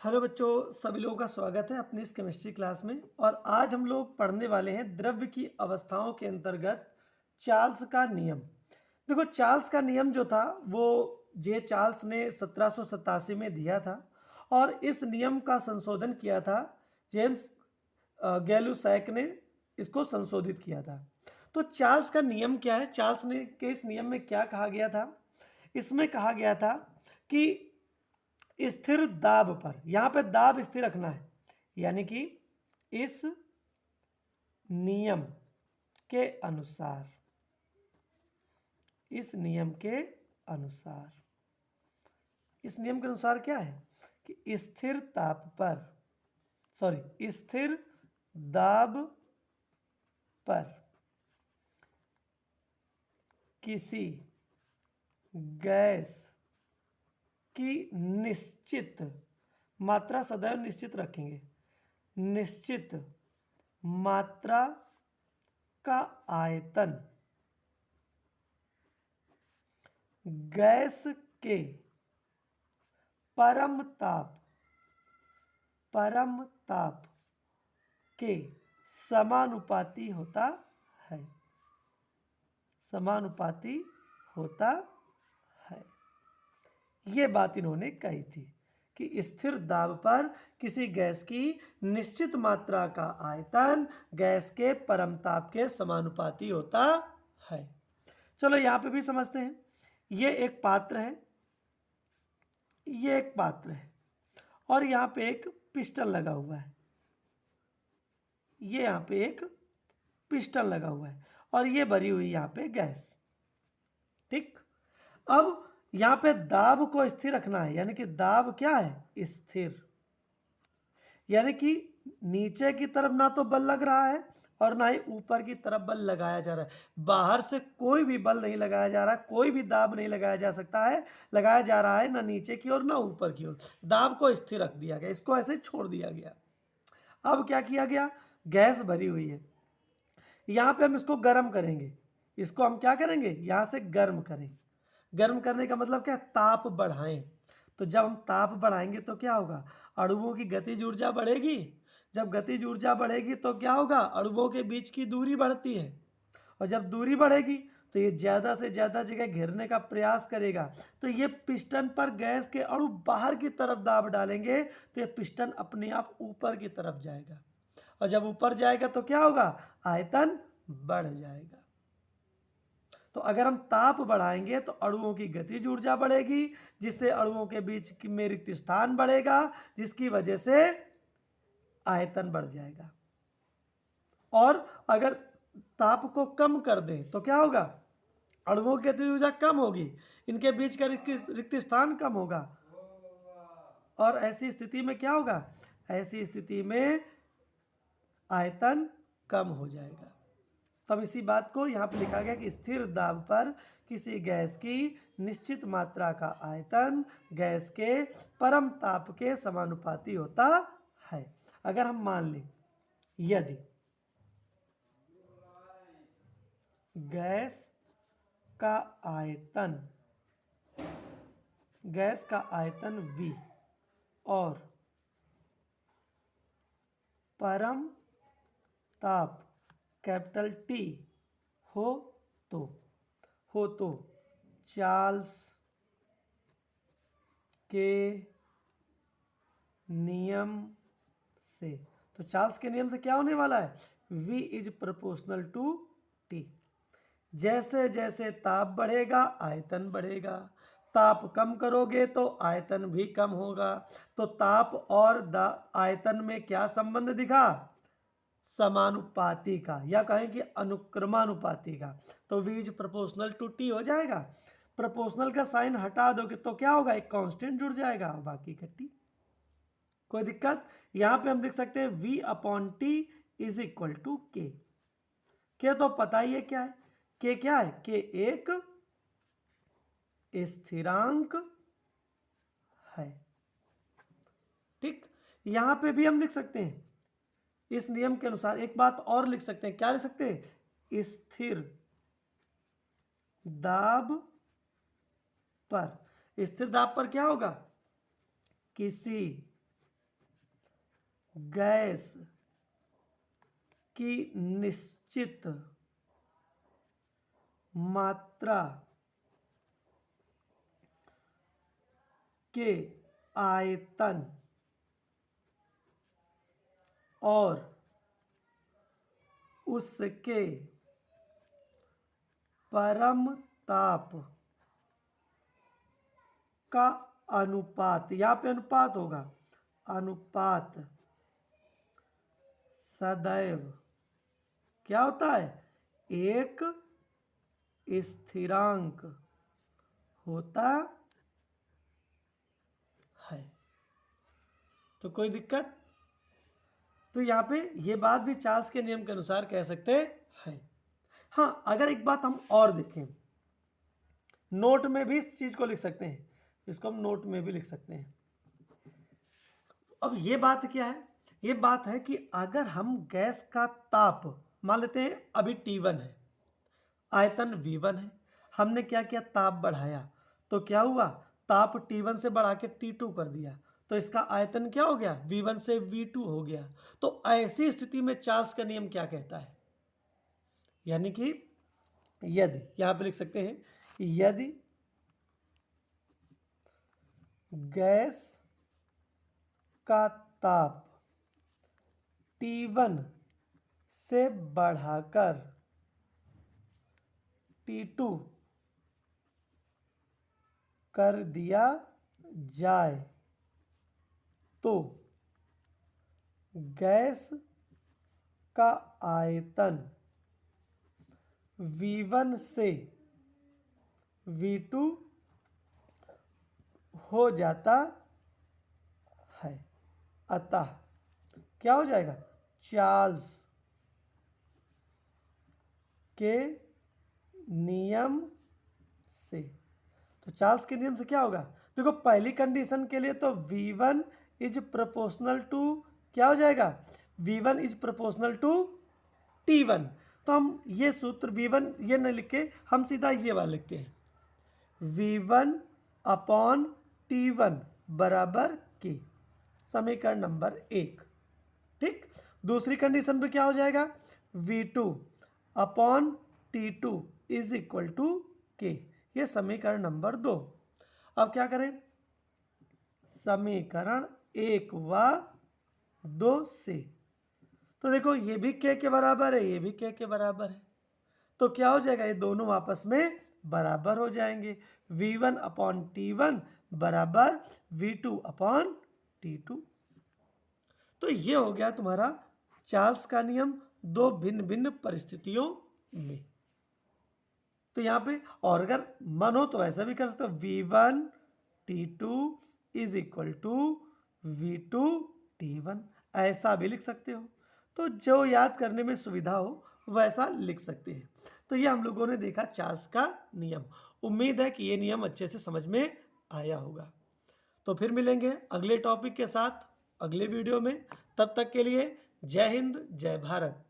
Hello बच्चों, सभी लोगों का स्वागत है अपनी इस केमिस्ट्री क्लास में। और आज हम लोग पढ़ने वाले हैं द्रव्य की अवस्थाओं के अंतर्गत चार्ल्स का नियम। देखो, चार्ल्स का नियम जो था वो जे चार्ल्स ने 1787 में दिया था और इस नियम का संशोधन किया था जेम्स गैलुसैक ने इसको संशोधित किया था। तो चार्ल्स का नियम क्या है? चार्ल्स ने के इस नियम में क्या कहा गया था? इसमें कहा गया था कि स्थिर दाब पर, यहां पे दाब स्थिर रखना है, यानी कि इस नियम के अनुसार, इस नियम के अनुसार, इस नियम के अनुसार क्या है कि स्थिर ताप पर, स्थिर दाब पर किसी गैस की निश्चित मात्रा, सदैव निश्चित रखेंगे, निश्चित मात्रा का आयतन गैस के परम ताप के समानुपाती होता है, समानुपाती होता है। ये बात इन्होंने कही थी कि स्थिर दाब पर किसी गैस की निश्चित मात्रा का आयतन गैस के परम ताप के समानुपाती होता है। चलो यहां पे भी समझते हैं। ये एक पात्र है, ये एक पात्र है और यहाँ पे एक पिस्टन लगा हुआ है, ये यहाँ पे एक पिस्टन लगा हुआ है और ये भरी हुई यहाँ पे गैस। ठीक, अब यहाँ पे दाब को स्थिर रखना है, यानी कि दाब क्या है? स्थिर, यानी कि नीचे की तरफ ना तो बल लग रहा है और ना ही ऊपर की तरफ बल लगाया जा रहा है। बाहर से कोई भी बल नहीं लगाया जा रहा, कोई भी दाब नहीं लगाया जा सकता है, लगाया जा रहा है ना नीचे की ओर ना ऊपर की ओर। दाब को स्थिर रख दिया गया, इसको ऐसे छोड़ दिया गया। अब क्या किया गया? गैस भरी हुई है, यहाँ पे हम इसको गर्म करेंगे। इसको हम क्या करेंगे? यहाँ से गर्म करें। गर्म करने का मतलब क्या है? ताप बढ़ाएं। तो जब हम ताप बढ़ाएंगे तो क्या होगा? अणुओं की गतिज ऊर्जा बढ़ेगी। जब गतिज ऊर्जा बढ़ेगी तो क्या होगा? अणुओं के बीच की दूरी बढ़ती है और जब दूरी बढ़ेगी तो ये ज़्यादा से ज़्यादा जगह घेरने का प्रयास करेगा। तो ये पिस्टन पर गैस के अणु बाहर की तरफ दाब डालेंगे तो ये पिस्टन अपने आप ऊपर की तरफ जाएगा और जब ऊपर जाएगा तो क्या होगा? आयतन बढ़ जाएगा। तो अगर हम ताप बढ़ाएंगे तो अणुओं की गतिज ऊर्जा बढ़ेगी, जिससे अणुओं के बीच में रिक्त स्थान बढ़ेगा, जिसकी वजह से आयतन बढ़ जाएगा। और अगर ताप को कम कर दें तो क्या होगा? अणुओं की गतिज ऊर्जा कम होगी, इनके बीच का रिक्त स्थान कम होगा और ऐसी स्थिति में क्या होगा? ऐसी स्थिति में आयतन कम हो जाएगा। तब इसी बात को यहाँ पर लिखा गया कि स्थिर दाब पर किसी गैस की निश्चित मात्रा का आयतन गैस के परम ताप के समानुपाती होता है। अगर हम मान लें यदि गैस का आयतन V और परम ताप T हो तो चार्ल्स के नियम से, तो चार्ल्स के नियम से क्या होने वाला है? V is proportional to T। जैसे जैसे ताप बढ़ेगा आयतन बढ़ेगा, ताप कम करोगे तो आयतन भी कम होगा। तो ताप और आयतन में क्या संबंध दिखा? समानुपाती का, या कहें कि अनुक्रमानुपाती का। तो V is proportional to T हो जाएगा। प्रोपोर्शनल का साइन हटा दोगे तो क्या होगा? एक कांस्टेंट जुड़ जाएगा और बाकी का T। कोई दिक्कत? यहां पे हम लिख सकते हैं V upon T is equal to K। के तो पता ही है क्या है? के क्या है? के एक स्थिरांक है। ठीक, यहां पे भी हम लिख सकते हैं इस नियम के अनुसार एक बात और लिख सकते हैं। क्या लिख सकते हैं? स्थिर दाब पर, स्थिर दाब पर क्या होगा? किसी गैस की निश्चित मात्रा के आयतन और उसके परम ताप का अनुपात, यहाँ पे अनुपात होगा, अनुपात सदैव क्या होता है, एक स्थिरांक होता है। तो कोई दिक्कत? तो यहाँ पे ये बात भी चार्ल्स के नियम के अनुसार कह सकते हैं। हाँ, अगर एक बात हम और देखें, नोट में भी इस चीज को लिख सकते हैं, इसको हम नोट में भी लिख सकते हैं। अब ये बात क्या है, ये बात है कि अगर हम गैस का ताप मान लेते हैं, अभी T1 है, आयतन V1 है, हमने क्या किया, ताप बढ़ाया, तो क्या हुआ, ताप T1 से बढ़ा के T2 कर दिया, तो इसका आयतन क्या हो गया, V1 से V2 हो गया। तो ऐसी स्थिति में चार्ल्स का नियम क्या कहता है, यानी कि यदि, यहां पे लिख सकते हैं, यदि गैस का ताप T1 से बढ़ाकर T2 कर दिया जाए तो गैस का आयतन V1 से V2 हो जाता है। अतः क्या हो जाएगा, चार्ल्स के नियम से, तो चार्ल्स के नियम से क्या होगा, देखो पहली कंडीशन के लिए तो V1 इज प्रोपोर्शनल टू क्या हो जाएगा, V1 is proportional to T1। तो हम ये सूत्र V1 ये नहीं लिख के हम सीधा ये वाला लिखते हैं, V1 अपॉन T1 बराबर के, समीकरण नंबर 1। ठीक, दूसरी कंडीशन पे क्या हो जाएगा, V2 upon T2 is equal to के, ये समीकरण नंबर 2। अब क्या करें, समीकरण 1 व 2 से, तो देखो ये भी के बराबर है, ये भी के बराबर है, तो क्या हो जाएगा, ये दोनों आपस में बराबर हो जाएंगे, V1 अपॉन T1 बराबर V2 अपॉन T2। तो ये हो गया तुम्हारा चार्ल्स का नियम दो भिन्न भिन्न परिस्थितियों में। तो यहाँ पे और अगर मन हो तो ऐसा भी कर सकते हो, V1 T2 is equal to V2 T1, ऐसा भी लिख सकते हो। तो जो याद करने में सुविधा हो वैसा लिख सकते हैं। तो ये हम लोगों ने देखा चार्ल्स का नियम। उम्मीद है कि ये नियम अच्छे से समझ में आया होगा। तो फिर मिलेंगे अगले टॉपिक के साथ अगले वीडियो में। तब तक के लिए जय हिंद, जय भारत।